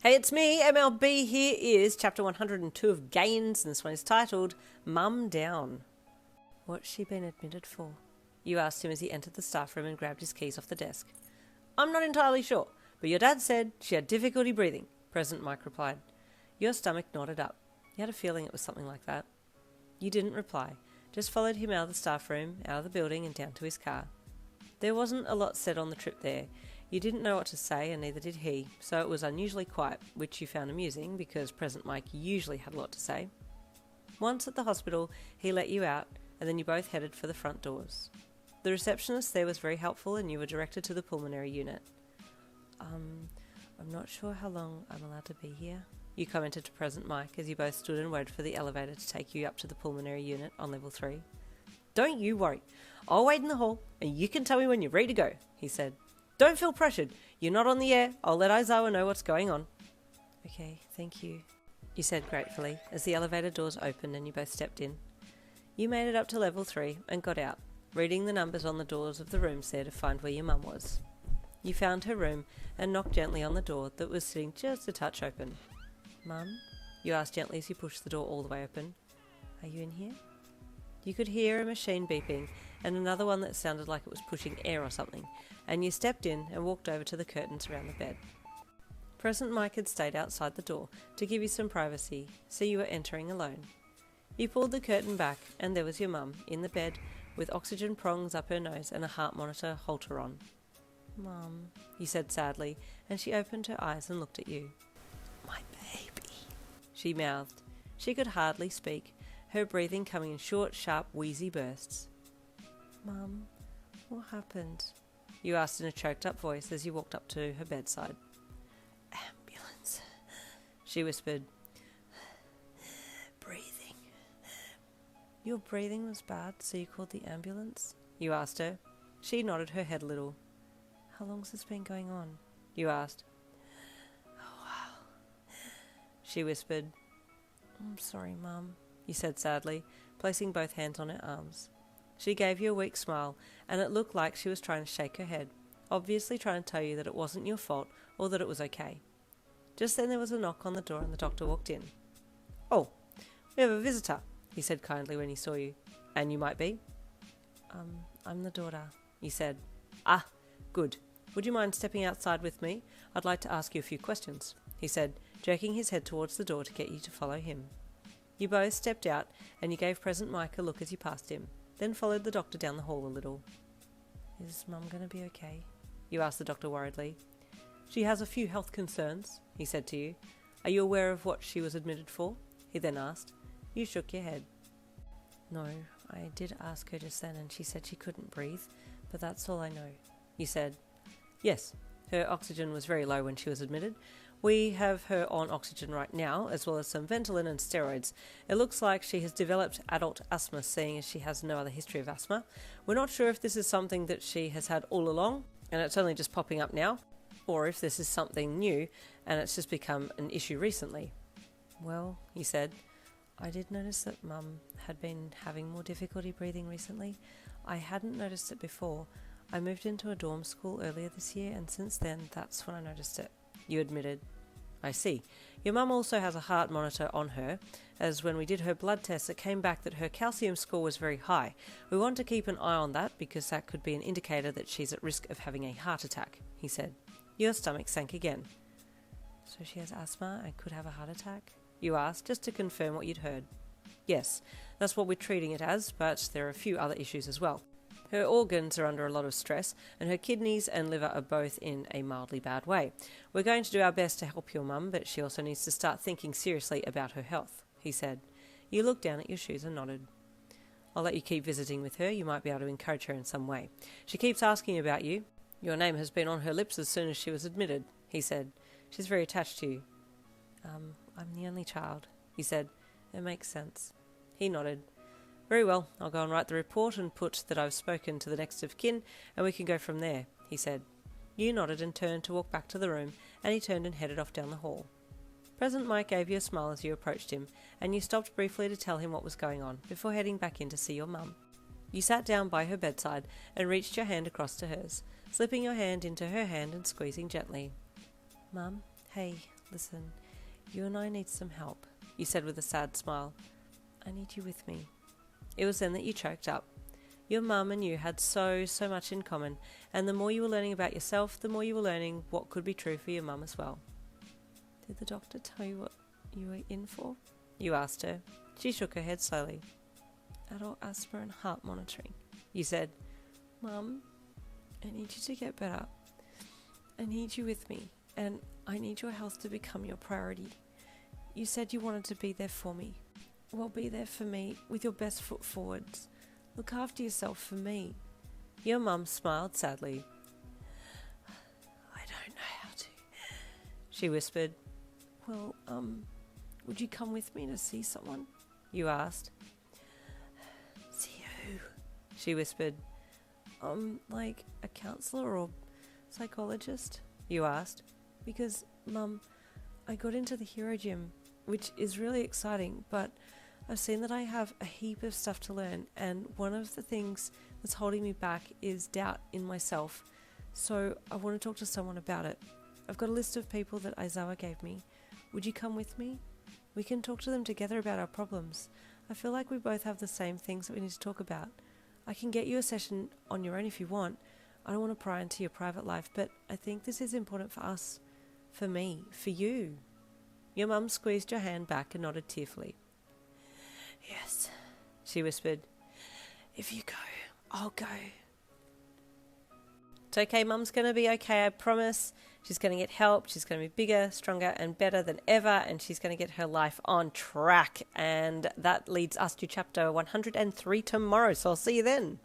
Hey, it's me, MLB. Here is chapter 102 of Gains, and this one is titled Mum Down. What's she been admitted for? You asked him as he entered the staff room and grabbed his keys off the desk. I'm not entirely sure, but your dad said she had difficulty breathing, President Mike replied. Your stomach nodded up. You had a feeling it was something like that. You didn't reply, just followed him out of the staff room, out of the building and down to his car. There wasn't a lot said on the trip there. You didn't know what to say, and neither did he, so it was unusually quiet, which you found amusing because President Mike usually had a lot to say. Once at the hospital, he let you out, and then you both headed for the front doors. The receptionist there was very helpful, and you were directed to the pulmonary unit. I'm not sure how long I'm allowed to be here, you commented to President Mike as you both stood and waited for the elevator to take you up to the pulmonary unit on level 3. Don't you worry. I'll wait in the hall, and you can tell me when you're ready to go, he said. Don't feel pressured. You're not on the air. I'll let Aizawa know what's going on. Okay, thank you, you said gratefully as the elevator doors opened and you both stepped in. You made it up to level 3 and got out, reading the numbers on the doors of the rooms there to find where your mum was. You found her room and knocked gently on the door that was sitting just a touch open. Mum? You asked gently as you pushed the door all the way open. Are you in here? You could hear a machine beeping and another one that sounded like it was pushing air or something, and you stepped in and walked over to the curtains around the bed. President Mike had stayed outside the door to give you some privacy, so you were entering alone. You pulled the curtain back and there was your mum in the bed with oxygen prongs up her nose and a heart monitor halter on. Mum, you said sadly, and she opened her eyes and looked at you. My baby, she mouthed. She could hardly speak, her breathing coming in short, sharp, wheezy bursts. Mum, what happened? You asked in a choked-up voice as you walked up to her bedside. Ambulance, she whispered. Breathing. Your breathing was bad, so you called the ambulance? You asked her. She nodded her head a little. How long's this been going on? You asked. A while, she whispered. I'm sorry, Mum, you said sadly, placing both hands on her arms. She gave you a weak smile, and it looked like she was trying to shake her head, obviously trying to tell you that it wasn't your fault or that it was okay. Just then there was a knock on the door and the doctor walked in. Oh, we have a visitor, he said kindly when he saw you. And you might be? I'm the daughter, you said. Ah, good. Would you mind stepping outside with me? I'd like to ask you a few questions, he said, jerking his head towards the door to get you to follow him. You both stepped out, and you gave President Mike a look as you passed him, then followed the doctor down the hall a little. Is Mum going to be okay? You asked the doctor worriedly. She has a few health concerns, he said to you. Are you aware of what she was admitted for? He then asked. You shook your head. No, I did ask her just then and she said she couldn't breathe, but that's all I know, you said. Yes, her oxygen was very low when she was admitted. We have her on oxygen right now, as well as some Ventolin and steroids. It looks like she has developed adult asthma, seeing as she has no other history of asthma. We're not sure if this is something that she has had all along, and it's only just popping up now, or if this is something new, and it's just become an issue recently. Well, he said, I did notice that Mum had been having more difficulty breathing recently. I hadn't noticed it before. I moved into a dorm school earlier this year, and since then, that's when I noticed it. You admitted. I see. Your mum also has a heart monitor on her, as when we did her blood tests it came back that her calcium score was very high. We want to keep an eye on that because that could be an indicator that she's at risk of having a heart attack, he said. Your stomach sank again. So she has asthma and could have a heart attack? You asked, just to confirm what you'd heard. Yes, that's what we're treating it as, but there are a few other issues as well. Her organs are under a lot of stress, and her kidneys and liver are both in a mildly bad way. We're going to do our best to help your mum, but she also needs to start thinking seriously about her health, he said. You looked down at your shoes and nodded. I'll let you keep visiting with her. You might be able to encourage her in some way. She keeps asking about you. Your name has been on her lips as soon as she was admitted, he said. She's very attached to you. I'm the only child, he said. It makes sense. He nodded. Very well, I'll go and write the report and put that I've spoken to the next of kin, and we can go from there, he said. You nodded and turned to walk back to the room, and he turned and headed off down the hall. President Mike gave you a smile as you approached him, and you stopped briefly to tell him what was going on, before heading back in to see your mum. You sat down by her bedside and reached your hand across to hers, slipping your hand into her hand and squeezing gently. Mum, hey, Listen, you and I need some help, you said with a sad smile. I need you with me. It was then that you choked up. Your mum and you had so much in common, and the more you were learning about yourself, the more you were learning what could be true for your mum as well. Did the doctor tell you what you were in for? You asked her. She shook her head slowly. Adult asthma and heart monitoring, you said. Mum, I need you to get better. I need you with me, and I need your health to become your priority. You said you wanted to be there for me. Well, be there for me with your best foot forwards. Look after yourself for me. Your mum smiled sadly. I don't know how to, she whispered. Well, would you come with me to see someone? You asked. See who? She whispered. Like a counsellor or psychologist? You asked. Because, Mum, I got into the Hero Gym, which is really exciting, but I've seen that I have a heap of stuff to learn, and one of the things that's holding me back is doubt in myself. So I want to talk to someone about it. I've got a list of people that Aizawa gave me. Would you come with me? We can talk to them together about our problems. I feel like we both have the same things that we need to talk about. I can get you a session on your own if you want. I don't want to pry into your private life, but I think this is important for us. For me. For you. Your mum squeezed your hand back and nodded tearfully. Yes, she whispered. If you go, I'll go. It's okay, Mum's going to be okay, I promise. She's going to get help. She's going to be bigger, stronger and better than ever, and she's going to get her life on track. And that leads us to chapter 103 tomorrow, so I'll see you then.